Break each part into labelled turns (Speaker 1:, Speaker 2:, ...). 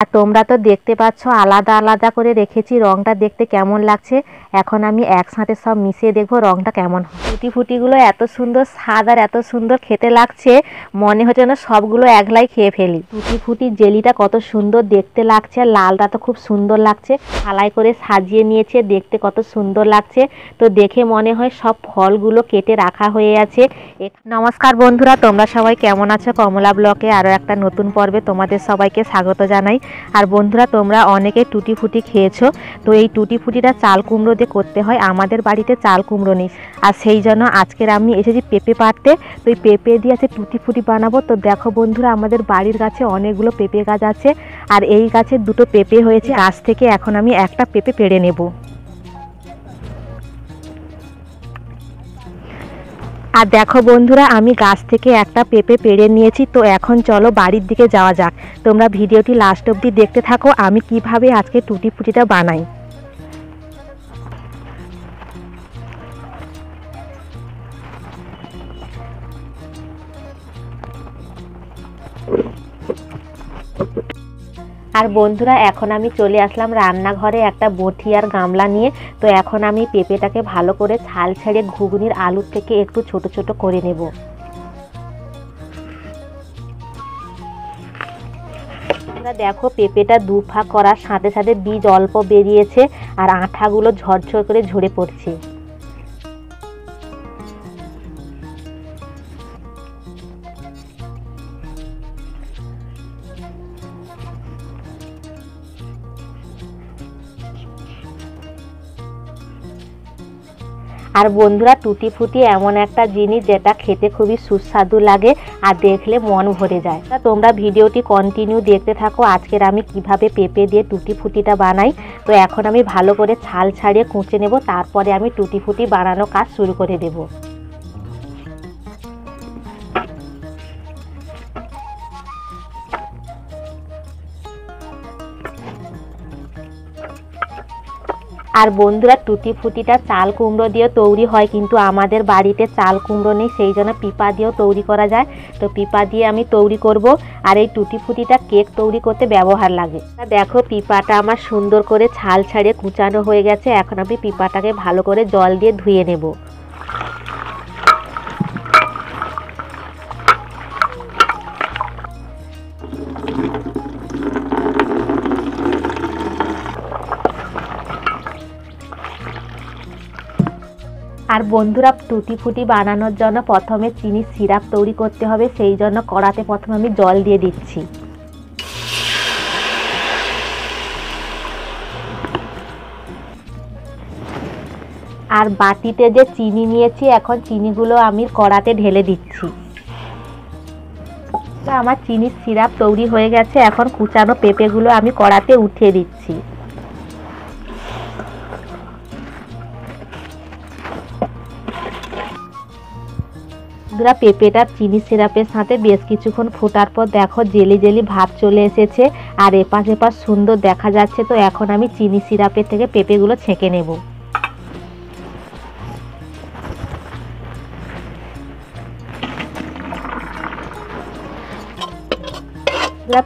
Speaker 1: আর তোমরা তো দেখতে পাচ্ছ আলাদা আলাদা করে রেখেছি, রংটা দেখতে কেমন লাগছে। এখন আমি একসাথে সব মিশিয়ে দেখবো রংটা কেমন হয়। টুটি ফুটিগুলো এত সুন্দর স্বাদ আর এত সুন্দর খেতে লাগছে, মনে হচ্ছে না সবগুলো একলাই খেয়ে ফেলি। টুটি ফুটি জেলিটা কত সুন্দর দেখতে লাগছে, আর লালটা তো খুব সুন্দর লাগছে। থালায় করে সাজিয়ে নিয়েছে, দেখতে কত সুন্দর লাগছে। তো দেখে মনে হয় সব ফলগুলো কেটে রাখা হয়ে আছে। নমস্কার বন্ধুরা, তোমরা সবাই কেমন আছো? কমলা ব্লকে আরও একটা নতুন পর্বে তোমাদের সবাইকে স্বাগত জানাই। আর বন্ধুরা, তোমরা অনেকে টুটি ফুটি খেয়েছো। তো এই টুটি ফুটিটা চাল কুমড়ো দিয়ে করতে হয়। আমাদের বাড়িতে চাল কুমড়ো নেই, আর সেই জন্য আজকের আমি এসেছি পেঁপে পাড়তে। তো এই পেঁপে দিয়ে আছে টুটি ফুটি বানাবো। তো দেখো বন্ধুরা, আমাদের বাড়ির গাছে অনেকগুলো পেঁপে গাছ আছে, আর এই গাছে দুটো পেঁপে হয়েছে। গাছ থেকে এখন আমি একটা পেঁপে পেড়ে নেব। আর দেখো বন্ধুরা, আমি গাছ থেকে একটা পেঁপে পেড়ে নিয়েছি। তো এখন চলো বাড়ির দিকে যাওয়া যাক। তোমরা ভিডিওটি লাস্ট অবধি দেখতে থাকো, আমি কিভাবে আজকে টুটি ফুটিটা বানাই। আর বন্ধুরা, এখন আমি চলে আসলাম রান্নাঘরে একটা বঁটি আর গামলা নিয়ে। তো এখন আমি পেঁপেটাকে ভালো করে ছাল ছেড়ে ঘুগনির আলুর থেকে একটু ছোট ছোট করে নেব। দেখো পেঁপেটা দুফা করার সাথে সাথে বীজ অল্প বেরিয়েছে, আর আঠাগুলো ঝরঝর করে ঝরে পড়ছে। আর বন্ধুরা, টুটি ফুটি এমন একটা জিনিস যেটা খেতে খুবই সুস্বাদু লাগে, আর দেখলে মন ভরে যায়। তোমরা ভিডিওটি কন্টিনিউ দেখতে থাকো, আজকের আমি কিভাবে পেঁপে দিয়ে টুটি ফুটিটা বানাই। তো এখন আমি ভালো করে ছাল ছাড়িয়ে কুঁচে নেব, তারপরে আমি টুটি ফুটি বানানোর কাজ শুরু করে দেব। আর বন্ধুরা, টুটি ফুটিটা চাল কুমড়ো দিয়ে তৈরি হয়, কিন্তু আমাদের বাড়িতে চাল কুমড়ো নেই, সেই জন্য পিপা দিয়েও তৈরি করা যায়। তো পিপা দিয়ে আমি তৈরি করব। আর এই টুটি ফুটিটা কেক তৈরি করতে ব্যবহার লাগে। দেখো পিপাটা আমার সুন্দর করে ছাল ছাড়িয়ে কুচানো হয়ে গেছে। এখন আমি পিপাটাকে ভালো করে জল দিয়ে ধুয়ে নেব। আর বন্ধুরা, টুটি ফুটি বানানোর জন্য প্রথমে চিনির সিরাপ তৈরি করতে হবে, সেই জন্য কড়াতে প্রথমে আমি জল দিয়ে দিচ্ছি। আর বাটিতে যে চিনি নিয়েছি, এখন চিনিগুলো আমি কড়াতে ঢেলে দিচ্ছি। আমার চিনির সিরাপ তৈরি হয়ে গেছে, এখন কুচানো পেঁপেগুলো আমি কড়াতে উঠিয়ে দিচ্ছি। পেঁপেটা চিনি সিরাপের সাথে বেশ কিছুক্ষণ ফোটার পর দেখো জেলি জেলি ভাব চলে এসেছে, আর এপাশ এপাশ সুন্দর দেখা যাচ্ছে। তো এখন আমি চিনি সিরাপের থেকে পেঁপেগুলো ছেঁকে নেব।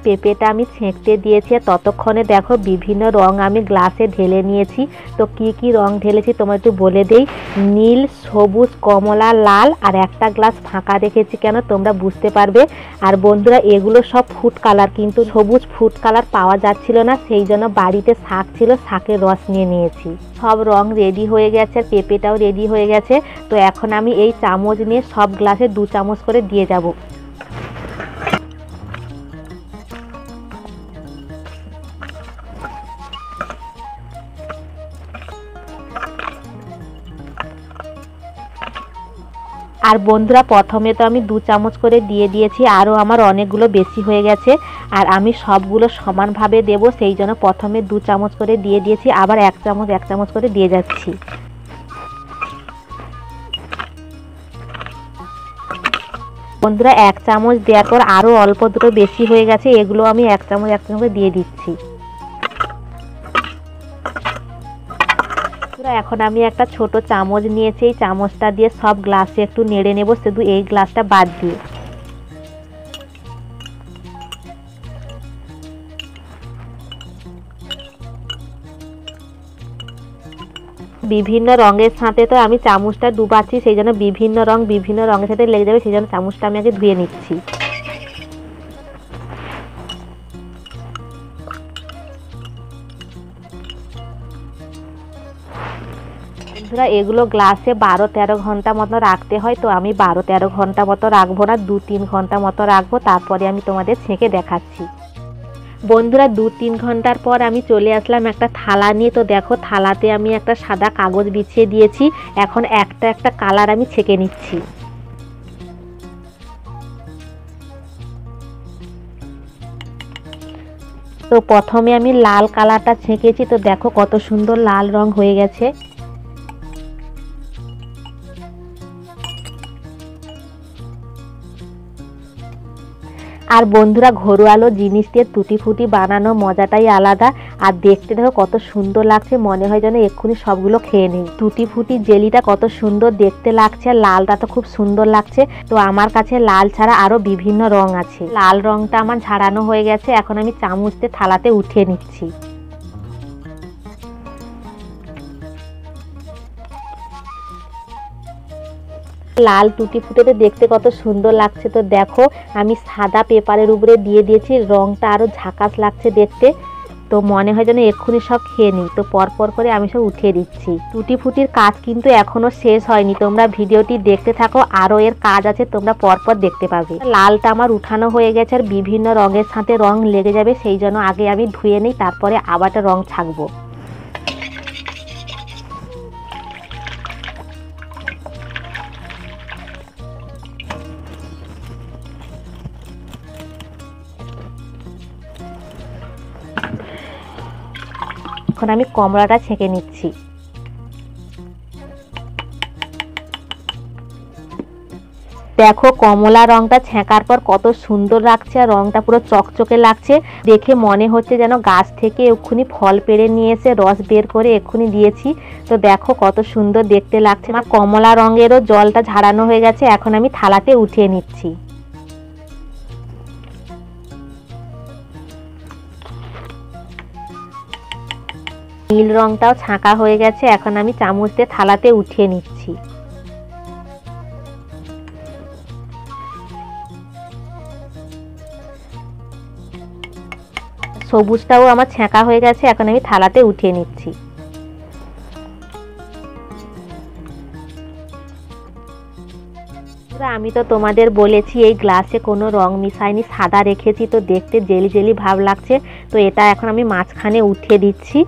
Speaker 1: পেঁপেটা আমি ছেঁকতে দিয়েছি, ততক্ষণে দেখো বিভিন্ন রং আমি গ্লাসে ঢেলে নিয়েছি। তো কি কি রং ঢেলেছি তোমার একটু বলে দেই। নীল, সবুজ, কমলা, লাল, আর একটা গ্লাস ফাঁকা রেখেছি কেন তোমরা বুঝতে পারবে। আর বন্ধুরা, এগুলো সব ফুড কালার, কিন্তু সবুজ ফুড কালার পাওয়া যাচ্ছিল না, সেই জন্য বাড়িতে শাক ছিল, শাকের রস নিয়ে নিয়েছি। সব রং রেডি হয়ে গেছে, আর পেঁপেটাও রেডি হয়ে গেছে। তো এখন আমি এই চামচ নিয়ে সব গ্লাসে 2 চামচ করে দিয়ে যাব। আর বন্ধুরা, প্রথমে তো আমি 2 চামচ করে দিয়ে দিয়েছি, আরও আমার অনেকগুলো বেশি হয়ে গেছে। আর আমি সবগুলো সমানভাবে দেব, সেই জন্য প্রথমে 2 চামচ করে দিয়ে দিয়েছি, আবার 1 চামচ করে দিয়ে যাচ্ছি। বন্ধুরা, 1 চামচ দেওয়ার পর আরও অল্প দুটো বেশি হয়ে গেছে, এগুলো আমি 1 চামচ করে দিয়ে দিচ্ছি। এখন আমি একটা ছোট চামচ নিয়েছি, এই চামচটা দিয়ে সব গ্লাসে একটু নেড়ে নেব, শুধু এই গ্লাসটা বাদ দিয়ে। বিভিন্ন রঙের সাথে তো আমি চামচটা ডুবাচ্ছি, সেই জন্য বিভিন্ন রঙের সাথে লেগে যাবে, সেই জন্য চামচটা আমি আগে ধুয়ে নিচ্ছি। বন্ধুরা এগুলো গ্লাসে 12-13 ঘন্টা মতো রাখতে হয়, তো আমি 12-13 ঘন্টা মতো রাখবো না, 2-3 ঘন্টা মতো রাখবো, তারপরে আমি তোমাদের ছেঁকে দেখাচ্ছি। বন্ধুরা 2-3 ঘন্টার পর আমি চলে আসলাম একটা থালা নিয়ে। তো দেখো থালাতে আমি একটা সাদা কাগজ বিছিয়ে দিয়েছি, এখন একটা একটা কালার আমি ছেঁকে নিচ্ছি। তো প্রথমে আমি লাল কালারটা ছেঁকেছি, তো দেখো কত সুন্দর লাল রং হয়ে গেছে। আর বন্ধুরা ঘরোয়া জিনিস দিয়ে টুটি ফুটি বানানো মজাটাই আলাদা। আর দেখতে দেখো কত সুন্দর লাগছে, মনে হয় যেন এক্ষুনি সবগুলো খেয়ে নিই। টুটি ফুটি জেলিটা কত সুন্দর দেখতে লাগছে, লালটা তো খুব সুন্দর লাগছে। তো আমার কাছে লাল ছাড়া আরো বিভিন্ন রং আছে। লাল রংটা আমার ঝাড়ানো হয়ে গেছে, এখন আমি চামচ দিয়ে থালাতে উঠিয়ে নিচ্ছি। লাল টুটি ফুটিতে দেখতে কত সুন্দর লাগছে। তো দেখো আমি সাদা পেপারের উপরে দিয়ে দিয়েছি, রংটা আরো ঝাকাস লাগছে দেখতে। তো মনে হয় যেন এক্ষুনি সব খেয়ে নিই, তো পরপর করে আমি সব উঠিয়ে দিচ্ছি। টুটি ফুটির কাজ কিন্তু এখনো শেষ হয়নি, তোমরা ভিডিওটি দেখতে থাকো, আরো এর কাজ আছে, তোমরা পরপর দেখতে পাবে। লালটা আমার উঠানো হয়ে গেছে, আর বিভিন্ন রঙের সাথে রং লেগে যাবে, সেই জন্য আগে আমি ধুয়ে নিই, তারপরে আবার রং ছাকবো। এখন আমি কমলাটা ছেঁকে নিচ্ছি। দেখো কমলা রংটা ছেঁকার পর কত সুন্দর লাগছে, আর রংটা পুরো চকচকে লাগছে। দেখে মনে হচ্ছে যেন গাছ থেকে এক্ষুনি ফল পেড়ে নিয়ে এসে রস বের করে এক্ষুনি দিয়েছি। তো দেখো কত সুন্দর দেখতে লাগছে। আমার কমলা রঙেরও জলটা ঝাড়ানো হয়ে গেছে, এখন আমি থালাতে উঠিয়ে নিচ্ছি। নীল রংটাও ছাঁকা হয়ে গেছে, এখন আমি চামচ দিয়ে থালাতে উঠিয়ে নিচ্ছি। সবুজটাও আমার ছাঁকা হয়ে গেছে, এখন আমি থালাতে উঠিয়ে নিচ্ছি। আমি তো তোমাদের বলেছি এই গ্লাসে কোনো রং মিশাইনি, সাদা রেখেছি, তো দেখতে জেলি জেলি ভাব লাগছে। তো এটা এখন আমি মাঝখানে উঠিয়ে দিচ্ছি।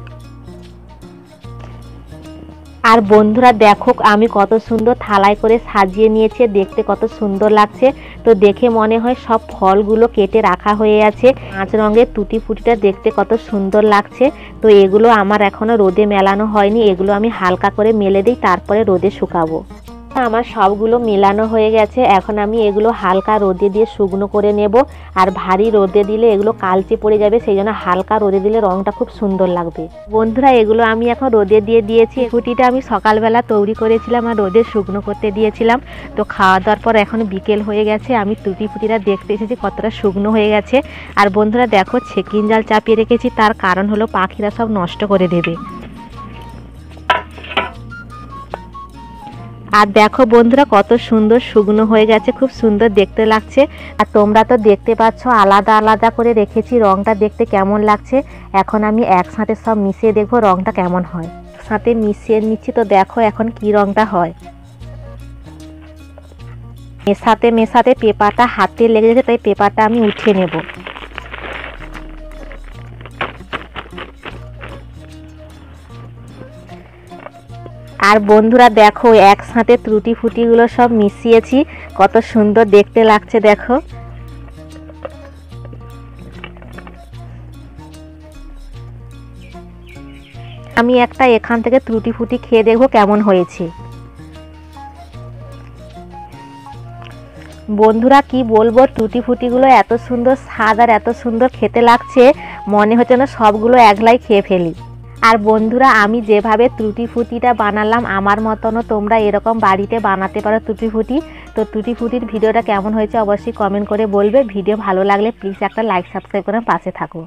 Speaker 1: আর বন্ধুরা দেখো আমি কত সুন্দর থালায় করে সাজিয়ে নিয়েছে, দেখতে কত সুন্দর লাগছে। তো দেখে মনে হয় সব ফলগুলো কেটে রাখা হয়ে আছে। 5 রঙের টুটি ফুটিটা দেখতে কত সুন্দর লাগছে। তো এগুলো আমার এখনো রোদে মেলানো হয়নি, এগুলো আমি হালকা করে মেলে দিই, তারপরে রোদে শুকাবো। আমার সবগুলো মেলানো হয়ে গেছে, এখন আমি এগুলো হালকা রোদে দিয়ে শুকনো করে নেব। আর ভারী রোদে দিলে এগুলো কালচে পড়ে যাবে, সেই জন্য হালকা রোদে দিলে রংটা খুব সুন্দর লাগবে। বন্ধুরা এগুলো আমি এখন রোদে দিয়ে দিয়েছি। ফুটিটা আমি সকালবেলা তৈরি করেছিলাম আর রোদে শুকনো করতে দিয়েছিলাম। তো খাওয়া দাওয়ার পর এখন বিকেল হয়ে গেছে, আমি টুটি ফুটিটা দেখতে এসেছি কতটা শুকনো হয়ে গেছে। আর বন্ধুরা দেখো ছেকিন জাল চাপিয়ে রেখেছি, তার কারণ হলো পাখিরা সব নষ্ট করে দেবে। আর দেখো বন্ধুরা কত সুন্দর শুকনো হয়ে গেছে, খুব সুন্দর দেখতে লাগছে। আর তোমরা তো দেখতে পাচ্ছ আলাদা আলাদা করে রেখেছি, রংটা দেখতে কেমন লাগছে। এখন আমি একসাথে সব মিশিয়ে দেখবো রংটা কেমন হয়। একসাথে মিশিয়ে নিচ্ছি, তো দেখো এখন কি রংটা হয়। মেশাতে মেশাতে পেপারটা হাতে লেগে গেছে, তাই পেপারটা আমি উঠিয়ে নেব। আর বন্ধুরা দেখো একসাথে ত্রুটি ফুটিগুলো সব মিশিয়েছি, কত সুন্দর দেখতে লাগছে দেখো। আমি একটা এখান থেকে ত্রুটি ফুটি খেয়ে দেখবো কেমন হয়েছে। বন্ধুরা কি বলবো, টুটি ফুটিগুলো এত সুন্দর স্বাদ আর এত সুন্দর খেতে লাগছে, মনে হচ্ছে না সবগুলো একলাই খেয়ে ফেলি। আর বন্ধুরা আমি যেভাবে টুটি ফুটিটা বানালাম, আমার মতনও তোমরা এরকম বাড়িতে বানাতে পারো টুটি ফুটি। তো টুটি ফুটির ভিডিওটা কেমন হয়েছে অবশ্যই কমেন্ট করে বলবে। ভিডিও ভালো লাগলে প্লিজ একটা লাইক সাবস্ক্রাইব করে পাশে থাকো।